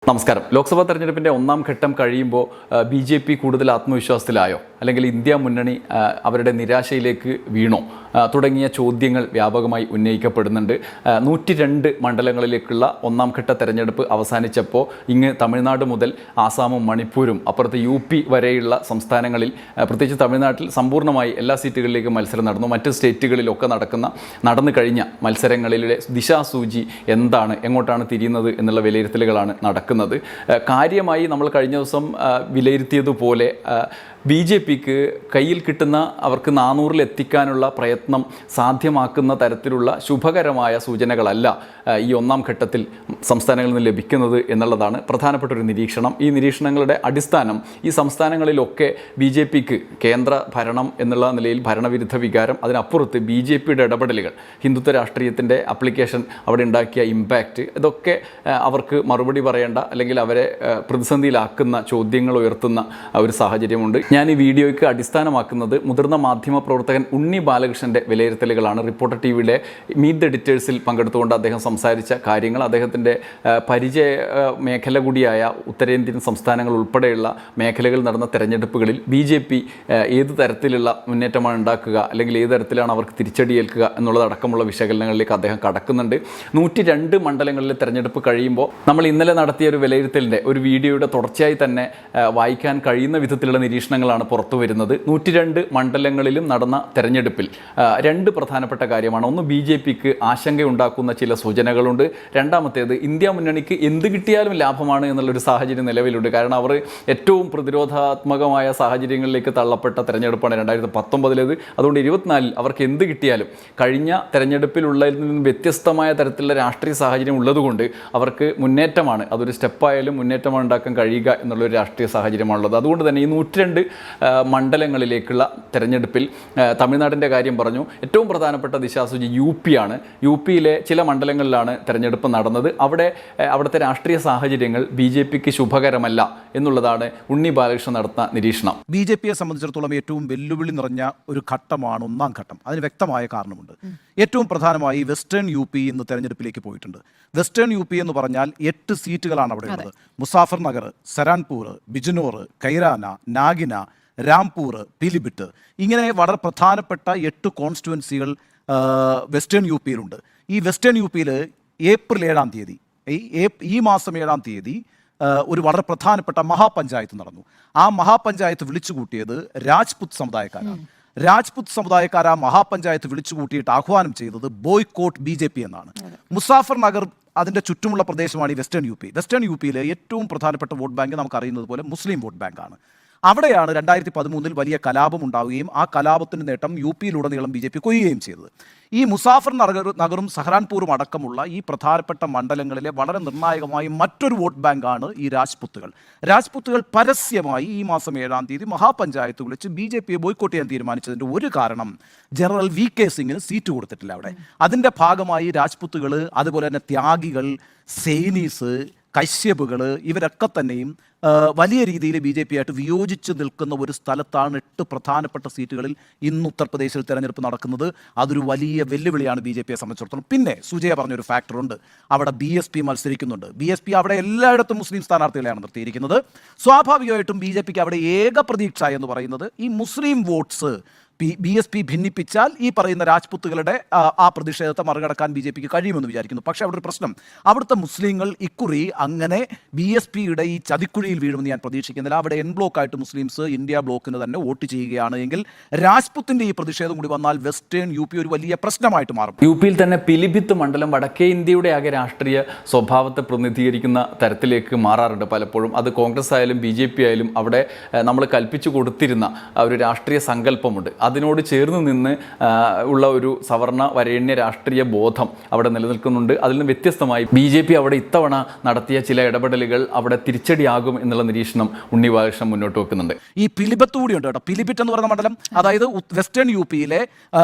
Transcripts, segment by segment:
നമസ്കാരം. ലോക്സഭാ തെരഞ്ഞെടുപ്പിൻ്റെ ഒന്നാം ഘട്ടം കഴിയുമ്പോൾ BJP കൂടുതൽ ആത്മവിശ്വാസത്തിലായോ, അല്ലെങ്കിൽ ഇന്ത്യ മുന്നണി അവരുടെ നിരാശയിലേക്ക് വീണോ തുടങ്ങിയ ചോദ്യങ്ങൾ വ്യാപകമായി ഉന്നയിക്കപ്പെടുന്നുണ്ട്. 102 മണ്ഡലങ്ങളിലേക്കുള്ള ഒന്നാം ഘട്ട തെരഞ്ഞെടുപ്പ് അവസാനിച്ചപ്പോൾ ഇങ്ങ് തമിഴ്നാട് മുതൽ ആസാമും മണിപ്പൂരും അപ്പുറത്ത് UP വരെയുള്ള സംസ്ഥാനങ്ങളിൽ, പ്രത്യേകിച്ച് തമിഴ്നാട്ടിൽ സമ്പൂർണ്ണമായി എല്ലാ സീറ്റുകളിലേക്കും മത്സരം നടന്നു. മറ്റ് സ്റ്റേറ്റുകളിലൊക്കെ നടന്നു കഴിഞ്ഞ മത്സരങ്ങളിലെ ദിശാസൂചി എന്താണ്, എങ്ങോട്ടാണ് തിരിയുന്നത് എന്നുള്ള വിലയിരുത്തലുകളാണ് നടക്കുന്നത്. കാര്യമായി നമ്മൾ കഴിഞ്ഞ ദിവസം വിലയിരുത്തിയതുപോലെ BJPക്ക് കയ്യിൽ കിട്ടുന്ന അവർക്ക് 400-ൽ എത്തിക്കാനുള്ള പ്രയത്നം സാധ്യമാക്കുന്ന തരത്തിലുള്ള ശുഭകരമായ സൂചനകളല്ല ഈ ഒന്നാം ഘട്ടത്തിൽ സംസ്ഥാനങ്ങളിൽ നിന്ന് ലഭിക്കുന്നത് എന്നുള്ളതാണ് പ്രധാനപ്പെട്ട ഒരു നിരീക്ഷണം. ഈ നിരീക്ഷണങ്ങളുടെ അടിസ്ഥാനം ഈ സംസ്ഥാനങ്ങളിലൊക്കെ BJPക്ക് കേന്ദ്ര ഭരണം എന്നുള്ള നിലയിൽ ഭരണവിരുദ്ധ വികാരം, അതിനപ്പുറത്ത് BJPയുടെ ഇടപെടലുകൾ, ഹിന്ദുത്വ രാഷ്ട്രീയത്തിൻ്റെ അപ്ലിക്കേഷൻ അവിടെ ഉണ്ടാക്കിയ ഇമ്പാക്റ്റ്, ഇതൊക്കെ അവർക്ക് മറുപടി പറയേണ്ട അല്ലെങ്കിൽ അവരെ പ്രതിസന്ധിയിലാക്കുന്ന ചോദ്യങ്ങൾ ഉയർത്തുന്ന ഒരു സാഹചര്യമുണ്ട്. ഞാൻ ഈ വീഡിയോയ്ക്ക് അടിസ്ഥാനമാക്കുന്നത് മുതിർന്ന മാധ്യമ പ്രവർത്തകൻ ഉണ്ണി ബാലകൃഷ്ണൻ്റെ വിലയിരുത്തലുകളാണ്. റിപ്പോർട്ടർ TVയുടെ മീറ്റ് ദ എഡിറ്റേഴ്സിൽ പങ്കെടുത്തുകൊണ്ട് അദ്ദേഹം സംസാരിച്ച കാര്യങ്ങൾ, അദ്ദേഹത്തിൻ്റെ പരിചയ മേഖല കൂടിയായ ഉത്തരേന്ത്യൻ സംസ്ഥാനങ്ങൾ ഉൾപ്പെടെയുള്ള മേഖലകളിൽ നടന്ന തെരഞ്ഞെടുപ്പുകളിൽ BJP ഏത് തരത്തിലുള്ള മുന്നേറ്റമാണ് ഉണ്ടാക്കുക, അല്ലെങ്കിൽ ഏത് തരത്തിലാണ് അവർക്ക് തിരിച്ചടിയേൽക്കുക എന്നുള്ളതടക്കമുള്ള വിശകലനങ്ങളിലേക്ക് അദ്ദേഹം കടക്കുന്നുണ്ട്. 102 മണ്ഡലങ്ങളിലെ തെരഞ്ഞെടുപ്പ് കഴിയുമ്പോൾ നമ്മൾ ഇന്നലെ നടത്തിയ ഒരു വിലയിരുത്തലിൻ്റെ ഒരു വീഡിയോയുടെ തുടർച്ചയായി തന്നെ വായിക്കാൻ കഴിയുന്ന വിധത്തിലുള്ള നിരീക്ഷണങ്ങളാണ് പുറത്തു വരുന്നത്. 102 മണ്ഡലങ്ങളിലും നടന്ന തെരഞ്ഞെടുപ്പിൽ 2 പ്രധാനപ്പെട്ട കാര്യമാണ്. ഒന്ന്, BJPക്ക് ആശങ്കയുണ്ടാക്കുന്ന ചില സൂചനകളുണ്ട്. രണ്ടാമത്തേത്, ഇന്ത്യ മുന്നണിക്ക് എന്ത് കിട്ടിയാലും ലാഭമാണ് എന്നുള്ളൊരു സാഹചര്യം നിലവിലുണ്ട്. കാരണം അവർ ഏറ്റവും പ്രതിരോധാത്മകമായ സാഹചര്യങ്ങളിലേക്ക് തള്ളപ്പെട്ട തെരഞ്ഞെടുപ്പാണ് 2019. അതുകൊണ്ട് 24-ൽ അവർക്ക് എന്ത് കിട്ടിയാലും കഴിഞ്ഞ തെരഞ്ഞെടുപ്പിലുള്ളതിൽ നിന്നും വ്യത്യസ്തമായ തരത്തിലുള്ള രാഷ്ട്രീയ സാഹചര്യം ഉള്ളതുകൊണ്ട് അവർക്ക് മുന്നേറ്റമാണ്, അതൊരു സ്റ്റെപ്പായാലും മുന്നേറ്റമാണ് ഉണ്ടാക്കാൻ കഴിയുക എന്നുള്ളൊരു രാഷ്ട്രീയ സാഹചര്യമാണുള്ളത്. അതുകൊണ്ട് തന്നെ ഈ 102 മണ്ഡലങ്ങളിലേക്കുള്ള തെരഞ്ഞെടുപ്പിൽ തമിഴ്നാടിൻ്റെ കാര്യം പറഞ്ഞു. ഏറ്റവും പ്രധാനപ്പെട്ട ദിശാസൂചി UP ആണ്. UPയിലെ ചില മണ്ഡലങ്ങളിലാണ് തെരഞ്ഞെടുപ്പ് നടന്നത്. അവിടുത്തെ രാഷ്ട്രീയ സാഹചര്യങ്ങൾ BJPക്ക് ശുഭകരമല്ല എന്നുള്ളതാണ് ഉണ്ണി ബാലകൃഷ്ണൻ നടത്തുന്ന നിരീക്ഷണം. BJPയെ സംബന്ധിച്ചിടത്തോളം ഏറ്റവും വെല്ലുവിളി നിറഞ്ഞ ഒരു ഘട്ടമാണ് ഒന്നാം ഘട്ടം. അതിന് വ്യക്തമായ കാരണമുണ്ട്. ഏറ്റവും പ്രധാനമായി വെസ്റ്റേൺ UP ഇന്ന് തെരഞ്ഞെടുപ്പിലേക്ക് പോയിട്ടുണ്ട്. വെസ്റ്റേൺ UP എന്ന് പറഞ്ഞാൽ 8 സീറ്റുകളാണ് അവിടെ ഉള്ളത്. മുസാഫർ നഗർ, സരാൻപൂർ, ബിജ്നോർ, കൈരാന, നാഗിന, രാംപൂർ, പിലിഭിത്ത്, ഇങ്ങനെ വളരെ പ്രധാനപ്പെട്ട 8 കോൺസ്റ്റിറ്റ്യുവൻസികൾ വെസ്റ്റേൺ UPയിലുണ്ട്. ഈ വെസ്റ്റേൺ UPയിൽ ഏപ്രിൽ 7-ാം തീയതി, ഈ മാസം 7-ാം തീയതി ഒരു വളരെ പ്രധാനപ്പെട്ട മഹാപഞ്ചായത്ത് നടന്നു. ആ മഹാപഞ്ചായത്ത് വിളിച്ചു കൂട്ടിയത് രാജ്പുത് സമുദായക്കാരാണ്. രാജ്പുത് സമുദായക്കാർ ആ മഹാപഞ്ചായത്ത് വിളിച്ചു കൂട്ടിയിട്ട് ആഹ്വാനം ചെയ്തത് ബോയ്ക്കോട്ട് BJP എന്നാണ്. മുസാഫർ നഗർ അതിൻ്റെ ചുറ്റുമുള്ള പ്രദേശമാണ് ഈ വെസ്റ്റേൺ UP. വെസ്റ്റേൺ UPയിലെ ഏറ്റവും പ്രധാനപ്പെട്ട വോട്ട് ബാങ്ക് നമുക്കറിയുന്നത് പോലെ മുസ്ലിം വോട്ട് ബാങ്കാണ്. അവിടെയാണ് 2013-ൽ വലിയ കലാപം ഉണ്ടാവുകയും ആ കലാപത്തിൻ്റെ നേട്ടം UPയിലുടനീളം BJP കൊയ്യുകയും ചെയ്തത്. ഈ മുസാഫർ നഗറും സഹറാൻപൂറും അടക്കമുള്ള ഈ പ്രധാനപ്പെട്ട മണ്ഡലങ്ങളിലെ വളരെ നിർണായകമായ മറ്റൊരു വോട്ട് ബാങ്കാണ് ഈ രാജ്പുത്തുകൾ പരസ്യമായി ഈ മാസം 7-ാം തീയതി മഹാപഞ്ചായത്ത് വിളിച്ച് BJPയെ ബോയ്ക്കോട്ട് ചെയ്യാൻ തീരുമാനിച്ചതിൻ്റെ ഒരു കാരണം ജനറൽ VK സിംഗിന് സീറ്റ് കൊടുത്തിട്ടില്ല അവിടെ. അതിൻ്റെ ഭാഗമായി രാജ്പുത്തുകൾ, അതുപോലെ തന്നെ ത്യാഗികൾ, സേനീസ്, കശ്യപുകൾ, ഇവരൊക്കെ തന്നെയും വലിയ രീതിയിൽ BJP ആയിട്ട് വിയോജിച്ച് നിൽക്കുന്ന ഒരു സ്ഥലത്താണ് 8 പ്രധാനപ്പെട്ട സീറ്റുകളിൽ ഇന്ന് ഉത്തർപ്രദേശിൽ തെരഞ്ഞെടുപ്പ് നടക്കുന്നത്. അതൊരു വലിയ വെല്ലുവിളിയാണ് BJPയെ സംബന്ധിച്ചിടത്തോളം. പിന്നെ സുജയ പറഞ്ഞൊരു ഫാക്ടറുണ്ട്, അവിടെ BSP മത്സരിക്കുന്നുണ്ട്. BSP അവിടെ എല്ലായിടത്തും മുസ്ലിം സ്ഥാനാർത്ഥികളെയാണ് നിർത്തിയിരിക്കുന്നത്. സ്വാഭാവികമായിട്ടും BJPക്ക് അവിടെ ഏക പ്രതീക്ഷ എന്ന് പറയുന്നത് ഈ മുസ്ലിം വോട്ട്സ് BSP ഭിന്നിപ്പിച്ചാൽ ഈ പറയുന്ന രാജ്പുത്തുകളുടെ ആ പ്രതിഷേധത്തെ മറികടക്കാൻ BJPക്ക് കഴിയുമെന്ന് വിചാരിക്കുന്നു. പക്ഷേ അവിടെ ഒരു പ്രശ്നം, അവിടുത്തെ മുസ്ലിങ്ങൾ ഇക്കുറി അങ്ങനെ BSPയുടെ ഈ ചതിക്കുഴിയിൽ വീഴുമെന്ന് ഞാൻ പ്രതീക്ഷിക്കുന്നില്ല. അവിടെ എൻ ബ്ലോക്കായിട്ട് മുസ്ലിംസ് ഇന്ത്യ ബ്ലോക്കിന് തന്നെ വോട്ട് ചെയ്യുകയാണ് എങ്കിൽ രാജ്പുത്തിൻ്റെ ഈ പ്രതിഷേധം കൂടി വന്നാൽ വെസ്റ്റേൺ UP ഒരു വലിയ പ്രശ്നമായിട്ട് മാറും. UPയിൽ തന്നെ പിലിഭിത്ത് മണ്ഡലം വടക്കേ ഇന്ത്യയുടെ ആകെ രാഷ്ട്രീയ സ്വഭാവത്തെ പ്രതിനിധീകരിക്കുന്ന തരത്തിലേക്ക് മാറാറുണ്ട് പലപ്പോഴും. അത് കോൺഗ്രസ് ആയാലും BJP ആയാലും അവിടെ നമ്മൾ കൽപ്പിച്ചു കൊടുത്തിരുന്ന ഒരു രാഷ്ട്രീയ സങ്കല്പമുണ്ട്. അതിനോട് ചേർന്ന് നിന്ന് ഉള്ള ഒരു സവർണ വരേണ്യ രാഷ്ട്രീയ ബോധം അവിടെ നിലനിൽക്കുന്നുണ്ട്. അതിൽ നിന്ന് വ്യത്യസ്തമായി BJP അവിടെ ഇത്തവണ നടത്തിയ ചില ഇടപെടലുകൾ അവിടെ തിരിച്ചടിയാകും എന്നുള്ള നിരീക്ഷണം ഉണ്ണി ബാലകൃഷ്ണൻ മുന്നോട്ട് വെക്കുന്നുണ്ട്. ഈ പിലിഭിത്ത് കൂടിയുണ്ട് കേട്ടോ. പിലിഭിത്ത് എന്ന് പറയുന്ന മണ്ഡലം, അതായത് വെസ്റ്റേൺ UPയിലെ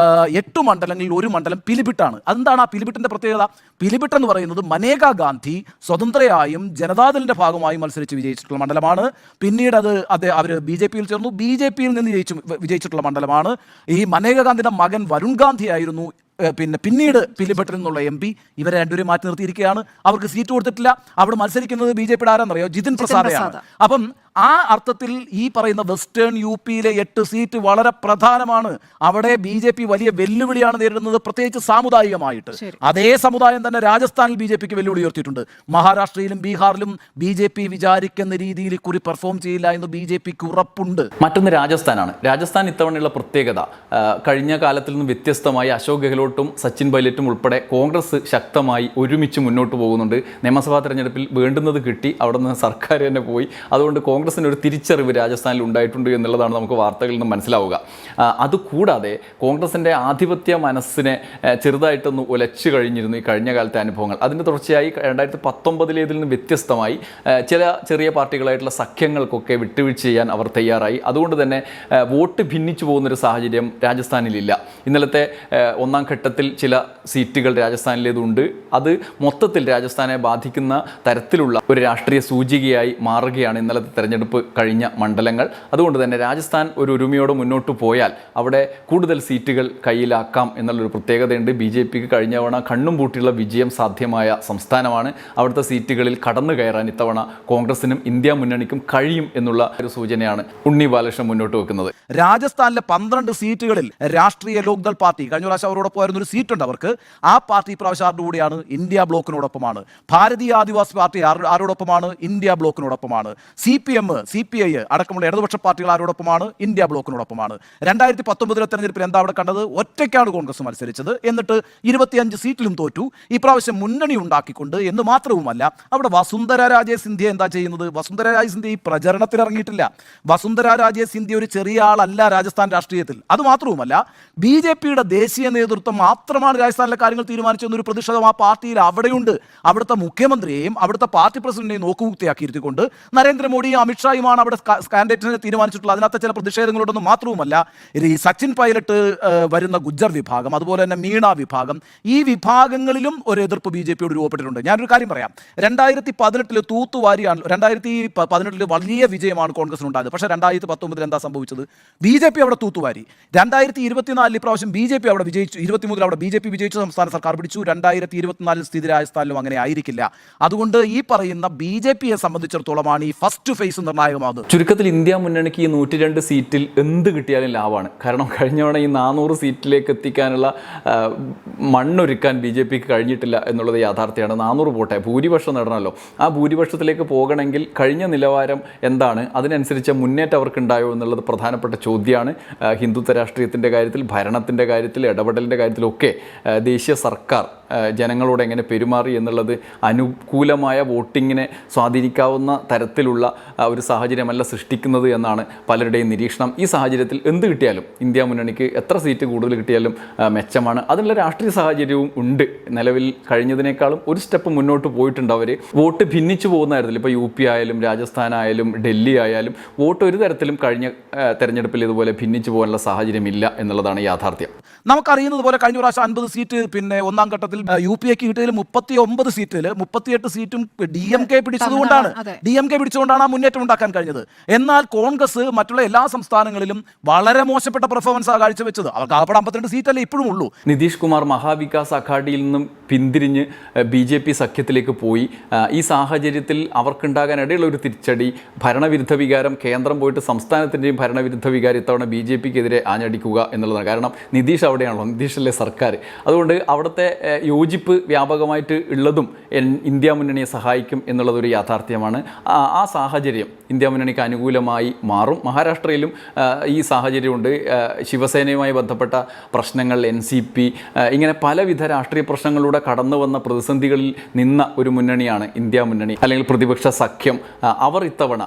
8 മണ്ഡലങ്ങളിൽ ഒരു മണ്ഡലം പിലിഭിത്താണ്. അതെന്താണ് ആ പിലിഭിത്തിന്റെ പ്രത്യേകത? പിലിഭിത്ത് എന്ന് പറയുന്നത് മനേകാ ഗാന്ധി സ്വതന്ത്രയായും ജനതാദളിന്റെ ഭാഗമായും മത്സരിച്ച് വിജയിച്ചിട്ടുള്ള മണ്ഡലമാണ്. പിന്നീട് അവർ BJPയിൽ ചേർന്നു. BJPയിൽ നിന്ന് വിജയിച്ചിട്ടുള്ള മണ്ഡലമാണ്. ഈ മനേകാ ഗാന്ധിയുടെ മകൻ വരുൺ ഗാന്ധി ആയിരുന്നു പിന്നീട് പിലിഭട്ടിൽ നിന്നുള്ള MP ഇവരെ രണ്ടുപേരും മാറ്റി നിർത്തിയിരിക്കുകയാണ്. അവർക്ക് സീറ്റ് കൊടുത്തിട്ടില്ല. അവിടെ മത്സരിക്കുന്നത് BJPയുടെ ആരാന്നറിയോ? ജിതിൻ പ്രസാദയാണ്. അപ്പം ആ അർത്ഥത്തിൽ ഈ പറയുന്ന വെസ്റ്റേൺ UPയിലെ 8 സീറ്റ് വളരെ പ്രധാനമാണ്. അവിടെ BJP വലിയ വെല്ലുവിളിയാണ് നേരിടുന്നത്, പ്രത്യേകിച്ച് സാമുദായികമായിട്ട്. അതേ സമുദായം തന്നെ രാജസ്ഥാനിൽ BJPക്ക് വെല്ലുവിളി ഉയർത്തിയിട്ടുണ്ട്. മഹാരാഷ്ട്രയിലും ബീഹാറിലും BJP വിചാരിക്കുന്ന രീതിയിൽ ഇക്കുറി പെർഫോം ചെയ്യില്ല എന്ന് BJPക്ക് ഉറപ്പുണ്ട്. മറ്റൊന്ന് രാജസ്ഥാനാണ്. രാജസ്ഥാൻ ഇത്തവണയുള്ള പ്രത്യേകത കഴിഞ്ഞ കാലത്തിൽ നിന്നും വ്യത്യസ്തമായി അശോക് ഗെഹ്ലോട്ടും സച്ചിൻ പൈലറ്റും ഉൾപ്പെടെ കോൺഗ്രസ് ശക്തമായി ഒരുമിച്ച് മുന്നോട്ട് പോകുന്നുണ്ട്. നിയമസഭാ തെരഞ്ഞെടുപ്പിൽ വേണ്ടുന്നത് കിട്ടി, അവിടെ നിന്ന് സർക്കാർ തന്നെ പോയി. അതുകൊണ്ട് കോൺഗ്രസിന് ഒരു തിരിച്ചറിവ് രാജസ്ഥാനിൽ ഉണ്ടായിട്ടുണ്ട് എന്നുള്ളതാണ് നമുക്ക് വാർത്തകളിൽ നിന്ന് മനസ്സിലാവുക. അതുകൂടാതെ കോൺഗ്രസിൻ്റെ ആധിപത്യ മനസ്സിനെ ചെറുതായിട്ടൊന്ന് ഉലച്ചു കഴിഞ്ഞിരുന്നു ഈ കഴിഞ്ഞ കാലത്തെ അനുഭവങ്ങൾ. അതിൻ്റെ തുടർച്ചയായി 2019 നിന്ന് വ്യത്യസ്തമായി ചില ചെറിയ പാർട്ടികളായിട്ടുള്ള സഖ്യങ്ങൾക്കൊക്കെ വിട്ടുവീഴ്ച ചെയ്യാൻ അവർ തയ്യാറായി. അതുകൊണ്ട് തന്നെ വോട്ട് ഭിന്നിച്ചു പോകുന്നൊരു സാഹചര്യം രാജസ്ഥാനിലില്ല. ഇന്നലത്തെ ഒന്നാം ഘട്ടത്തിൽ ചില സീറ്റുകൾ രാജസ്ഥാനിലേതുണ്ട്. അത് മൊത്തത്തിൽ രാജസ്ഥാനെ ബാധിക്കുന്ന തരത്തിലുള്ള ഒരു രാഷ്ട്രീയ സൂചികയായി മാറുകയാണ് ഇന്നലത്തെ തെരഞ്ഞെടുപ്പ് കഴിഞ്ഞ മണ്ഡലങ്ങൾ. അതുകൊണ്ട് തന്നെ രാജസ്ഥാൻ ഒരു ഒരുമയോടെ മുന്നോട്ട് പോയാൽ അവിടെ കൂടുതൽ സീറ്റുകൾ കയ്യിലാക്കാം എന്നുള്ളൊരു പ്രത്യേകതയുണ്ട്. BJPക്ക് കഴിഞ്ഞ തവണ കണ്ണും പൂട്ടിയുള്ള വിജയം സാധ്യമായ സംസ്ഥാനമാണ്. അവിടുത്തെ സീറ്റുകളിൽ കടന്നു കയറാൻ ഇത്തവണ കോൺഗ്രസിനും ഇന്ത്യ മുന്നണിക്കും കഴിയും എന്നുള്ള ഒരു സൂചനയാണ് ഉണ്ണി ബാലകൃഷ്ണൻ മുന്നോട്ട് വെക്കുന്നത്. രാജസ്ഥാനിലെ 12 സീറ്റുകളിൽ രാഷ്ട്രീയ ലോക്ദൾ പാർട്ടി കഴിഞ്ഞ പ്രാവശ്യം അവരോടൊപ്പം ആയിരുന്ന ഒരു സീറ്റുണ്ട് അവർക്ക്. ആ പാർട്ടി പ്രാവശ്യം കൂടിയാണ് ഇന്ത്യ ബ്ലോക്കിനോടൊപ്പമാണ്. ഭാരതീയ ആദിവാസി പാർട്ടി ആരോടൊപ്പമാണ്? ഇന്ത്യ ബ്ലോക്കിനോടൊപ്പമാണ്. CPM, CPI അടക്കമുള്ള ഇടതുപക്ഷ പാർട്ടികൾ ആരോടൊപ്പമാണ്? ഇന്ത്യ ബ്ലോക്കിനോടൊപ്പമാണ്. 2019 തെരഞ്ഞെടുപ്പിൽ എന്താ അവിടെ കണ്ടത്? ഒറ്റയ്ക്കാണ് കോൺഗ്രസ് മത്സരിച്ചത്. എന്നിട്ട് 25 സീറ്റിലും തോറ്റു. ഇപ്രാവശ്യം മുന്നണി ഉണ്ടാക്കിക്കൊണ്ട് എന്ന് മാത്രവുമല്ല, അവിടെ വസുന്ധര രാജേ സിന്ധ്യ എന്താ ചെയ്യുന്നത്? വസുന്ധര രാജേ സിന്ധ്യ ഈ പ്രചരണത്തിൽ ഇറങ്ങിയിട്ടില്ല. വസുന്ധര രാജേ സിന്ധ്യ ഒരു ചെറിയ ആളല്ല രാജസ്ഥാൻ രാഷ്ട്രീയത്തിൽ. അതുമാത്രവുമല്ല, BJPയുടെ ദേശീയ നേതൃത്വം മാത്രമാണ് രാജസ്ഥാനിലെ കാര്യങ്ങൾ തീരുമാനിച്ചെന്നൊരു പ്രതിഷേധം ആ പാർട്ടിയിൽ അവിടെയുണ്ട്. അവിടുത്തെ മുഖ്യമന്ത്രിയെയും അവിടുത്തെ പാർട്ടി പ്രസിഡന്റിനെയും നോക്കുകുത്തിയാക്കിയിരുത്തിക്കൊണ്ട് നരേന്ദ്രമോദിയും അമിത്ഷായുമാണ് അവിടെ കാൻഡിഡേറ്റിനെ തീരുമാനിച്ചിട്ടുള്ളത്. അതിനകത്ത് ചില പ്രതിഷേധങ്ങളുണ്ടെന്ന് മാത്രവുമല്ല, ഈ സച്ചിൻ പൈലറ്റ് വരുന്ന ഗുജ്ജർ വിഭാഗം, അതുപോലെ തന്നെ മീണ വിഭാഗം, ഈ വിഭാഗങ്ങളിലും ഒരു എതിർപ്പ് BJPയോട് രൂപപ്പെട്ടിട്ടുണ്ട്. ഞാനൊരു കാര്യം പറയാം. 2018 തൂത്തുവാരിയാണ്. 2018 വലിയ വിജയമാണ് കോൺഗ്രസിനുണ്ടായത്. പക്ഷേ 2019 എന്താ സംഭവിച്ചത്? BJP അവിടെ തൂത്തുവാരി. 2024 ഇപ്രാവശ്യം BJP അവിടെ വിജയിച്ചു. 23 അവിടെ BJP വിജയിച്ചു, സംസ്ഥാന സർക്കാർ പിടിച്ചു. 2024 സ്ഥിതി രാജസ്ഥാനിലും അങ്ങനെ ആയിരിക്കില്ല. അതുകൊണ്ട് ഈ പറയുന്ന BJPയെ സംബന്ധിച്ചിടത്തോളമാണ് ഈ ഫസ്റ്റ് ഫേസ് നിർണായകമാകുന്നത്. ചുരുക്കത്തിൽ ഇന്ത്യ മുന്നണിക്ക് ഈ 102 സീറ്റിൽ എന്ത് കിട്ടിയാലും ലാഭമാണ്. കാരണം കഴിഞ്ഞ തവണ ഈ 400 സീറ്റിലേക്ക് എത്തിക്കാനുള്ള മണ്ണൊരുക്കാൻ BJPക്ക് കഴിഞ്ഞിട്ടില്ല എന്നുള്ളത് യാഥാർത്ഥ്യമാണ്. 400 പോട്ടെ, ഭൂരിപക്ഷം നേടണമല്ലോ. ആ ഭൂരിപക്ഷത്തിലേക്ക് പോകണമെങ്കിൽ കഴിഞ്ഞ നിലവാരം എന്താണ്, അതിനനുസരിച്ച് മുന്നേറ്റം അവർക്കുണ്ടായോ എന്നുള്ളത് പ്രധാനപ്പെട്ട ചോദ്യമാണ്. ഹിന്ദുത്വ രാഷ്ട്രീയത്തിൻ്റെ കാര്യത്തിൽ, ഭരണത്തിൻ്റെ കാര്യത്തിൽ, ഇടപെടലിൻ്റെ കാര്യത്തിലൊക്കെ ദേശീയ സർക്കാർ ജനങ്ങളോട് എങ്ങനെ പെരുമാറി എന്നുള്ളത് അനുകൂലമായ വോട്ടിങ്ങിനെ സ്വാധീനിക്കാവുന്ന തരത്തിലുള്ള ഒരു സാഹചര്യമല്ല സൃഷ്ടിക്കുന്നത് എന്നാണ് പലരുടെയും നിരീക്ഷണം. ഈ സാഹചര്യത്തിൽ എന്ത് കിട്ടിയാലും ഇന്ത്യ മുന്നണിക്ക് എത്ര സീറ്റ് കൂടുതൽ കിട്ടിയാലും മെച്ചമാണ്. അതിനുള്ള രാഷ്ട്രീയ സാഹചര്യവും ഉണ്ട്. നിലവിൽ കഴിഞ്ഞതിനേക്കാളും ഒരു സ്റ്റെപ്പ് മുന്നോട്ട് പോയിട്ടുണ്ട് അവർ. വോട്ട് ഭിന്നിച്ചു പോകുന്ന തരത്തിൽ ഇപ്പോൾ UP ആയാലും രാജസ്ഥാൻ ആയാലും ഡൽഹി ആയാലും വോട്ട് ഒരു തരത്തിലും കഴിഞ്ഞ തെരഞ്ഞെടുപ്പിൽ ഇതുപോലെ ഭിന്നിച്ചു പോകാനുള്ള സാഹചര്യമില്ല എന്നുള്ളതാണ് യാഥാർത്ഥ്യം. നമുക്കറിയുന്നത് പോലെ കഴിഞ്ഞ പ്രാവശ്യം 50 സീറ്റ് ഒന്നാം ഘട്ടത്തിൽ UPAക്ക് കിട്ടിയതിൽ 39 സീറ്റിൽ 38 സീറ്റും DMK പിടിച്ചതുകൊണ്ടാണ്. DMK പിടിച്ചുകൊണ്ടാണ് ആ മുന്നേറ്റം ഉണ്ടാക്കാൻ കഴിഞ്ഞത്. എന്നാൽ കോൺഗ്രസ് മറ്റുള്ള എല്ലാ സംസ്ഥാനങ്ങളിലും വളരെ മോശപ്പെട്ട പെർഫോമൻസ് കാഴ്ചവെച്ചത്. അവർക്ക് ആകപ്പെടെ 52 സീറ്റല്ലേ ഇപ്പോഴും ഉള്ളൂ. നിതീഷ് കുമാർ മഹാവികാസ് അഘാഡിയിൽ നിന്നും പിന്തിരിഞ്ഞ് BJP സഖ്യത്തിലേക്ക് പോയി. ഈ സാഹചര്യത്തിൽ അവർക്കുണ്ടാകാനിടയുള്ള ഒരു തിരിച്ചടി, ഭരണവിരുദ്ധ വികാരം, കേന്ദ്രം പോയിട്ട് സംസ്ഥാനത്തിൻ്റെയും ഭരണവിരുദ്ധ വികാരം ഇത്തവണ BJPക്കെതിരെ ആഞ്ഞടിക്കുക എന്നുള്ളതാണ്. കാരണം നിതീഷ് അവിടെയാണല്ലോ, നിതീഷല്ലേ സർക്കാർ. അതുകൊണ്ട് അവിടുത്തെ യോജിപ്പ് വ്യാപകമായിട്ട് ഉള്ളതും ഇന്ത്യ മുന്നണിയെ സഹായിക്കും എന്നുള്ളതൊരു യാഥാർത്ഥ്യമാണ്. ആ സാഹചര്യം ഇന്ത്യ മുന്നണിക്ക് അനുകൂലമായി മാറും. മഹാരാഷ്ട്രയിലും ഈ സാഹചര്യമുണ്ട്. ശിവസേനയുമായി ബന്ധപ്പെട്ട പ്രശ്നങ്ങൾ, NCP, ഇങ്ങനെ പലവിധ രാഷ്ട്രീയ പ്രശ്നങ്ങളിലൂടെ കടന്നു വന്ന പ്രതിസന്ധികളിൽ നിന്ന ഒരു മുന്നണിയാണ് ഇന്ത്യ മുന്നണി, അല്ലെങ്കിൽ പ്രതിപക്ഷ സഖ്യം. അവർ ഇത്തവണ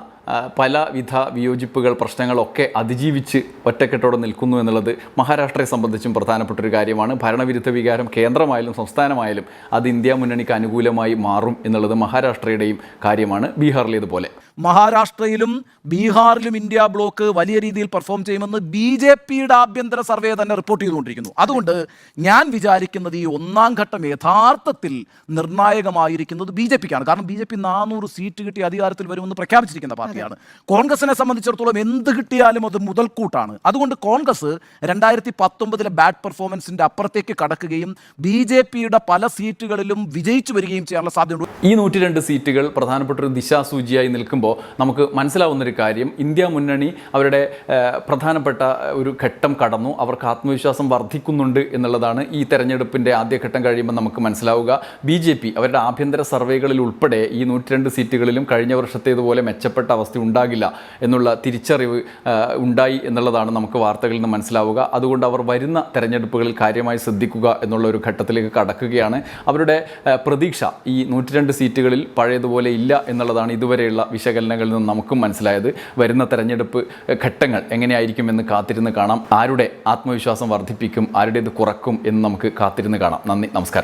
പലവിധ വിയോജിപ്പുകൾ, പ്രശ്നങ്ങളൊക്കെ അതിജീവിച്ച് ഒറ്റക്കെട്ടോടെ നിൽക്കുന്നു എന്നുള്ളത് മഹാരാഷ്ട്രയെ സംബന്ധിച്ചും പ്രധാനപ്പെട്ട ഒരു കാര്യമാണ്. ഭരണവിരുദ്ധ വികാരം കേന്ദ്രമായാലും സംസ്ഥാനമായാലും അത് ഇന്ത്യ മുന്നണിക്ക് അനുകൂലമായി മാറും എന്നുള്ളത് മഹാരാഷ്ട്രയുടെയും കാര്യമാണ്. ബീഹാറിലേതുപോലെ മഹാരാഷ്ട്രയിലും ബീഹാറിലും ഇന്ത്യ ബ്ലോക്ക് വലിയ രീതിയിൽ പെർഫോം ചെയ്യുമെന്ന് BJPയുടെ ആഭ്യന്തര സർവേ തന്നെ റിപ്പോർട്ട് ചെയ്തുകൊണ്ടിരിക്കുന്നു. അതുകൊണ്ട് ഞാൻ വിചാരിക്കുന്നത് ഈ ഒന്നാം ഘട്ടം യഥാർത്ഥത്തിൽ നിർണായകമായിരിക്കുന്നത് BJPക്കാണ്. കാരണം BJP 400 സീറ്റ് കിട്ടി അധികാരത്തിൽ വരുമെന്ന് പ്രഖ്യാപിച്ചിരിക്കുന്ന പാർട്ടിയാണ്. വരികയാണ്. കോൺഗ്രസിനെ സംബന്ധിച്ചിടത്തോളം എന്ത് കിട്ടിയാലും അത് മുതൽക്കൂട്ടാണ്. അതുകൊണ്ട് കോൺഗ്രസ് 2019 ബാഡ് പെർഫോമൻസിന്റെ അപ്പുറത്തേക്ക് കടക്കുകയും BJPയുടെ പല സീറ്റുകളിലും വിജയിച്ചു വരികയും ചെയ്യാനുള്ള സാധ്യതയുണ്ട്. ഈ 102 സീറ്റുകൾ പ്രധാനപ്പെട്ട ഒരു ദിശാസൂചിയായി നിൽക്കുമ്പോൾ നമുക്ക് മനസ്സിലാവുന്നൊരു കാര്യം, ഇന്ത്യ മുന്നണി അവരുടെ പ്രധാനപ്പെട്ട ഒരു ഘട്ടം കടന്നു, അവർക്ക് ആത്മവിശ്വാസം വർദ്ധിക്കുന്നുണ്ട് എന്നുള്ളതാണ് ഈ തെരഞ്ഞെടുപ്പിൻ്റെ ആദ്യഘട്ടം കഴിയുമ്പോൾ നമുക്ക് മനസ്സിലാവുക. BJP അവരുടെ ആഭ്യന്തര സർവേകളിൽ ഉൾപ്പെടെ ഈ 102 സീറ്റുകളിലും കഴിഞ്ഞ വർഷത്തേതുപോലെ മെച്ചപ്പെട്ട അവസ്ഥ ഉണ്ടാകില്ല എന്നുള്ള തിരിച്ചറിവ് ഉണ്ടായി എന്നുള്ളതാണ് നമുക്ക് വാർത്തകളിൽ നിന്ന് മനസ്സിലാവുക. അതുകൊണ്ട് അവർ വരുന്ന തെരഞ്ഞെടുപ്പുകളിൽ കാര്യമായി ശ്രദ്ധിക്കുക എന്നുള്ള ഒരു ഘട്ടത്തിലേക്ക് കടക്കുകയാണ്. അവരുടെ പ്രതീക്ഷ ഈ 102 സീറ്റുകളിൽ പഴയതുപോലെ ഇല്ല എന്നുള്ളതാണ് ഇതുവരെയുള്ള വിശകലനങ്ങളിൽ നിന്ന് നമുക്കും മനസ്സിലായത്. വരുന്ന തെരഞ്ഞെടുപ്പ് ഘട്ടങ്ങൾ എങ്ങനെയായിരിക്കുമെന്ന് കാത്തിരുന്ന് കാണാം. ആരുടെ ആത്മവിശ്വാസം വർദ്ധിപ്പിക്കും, ആരുടേത് കുറക്കും എന്ന് നമുക്ക് കാത്തിരുന്ന് കാണാം. നന്ദി, നമസ്കാരം.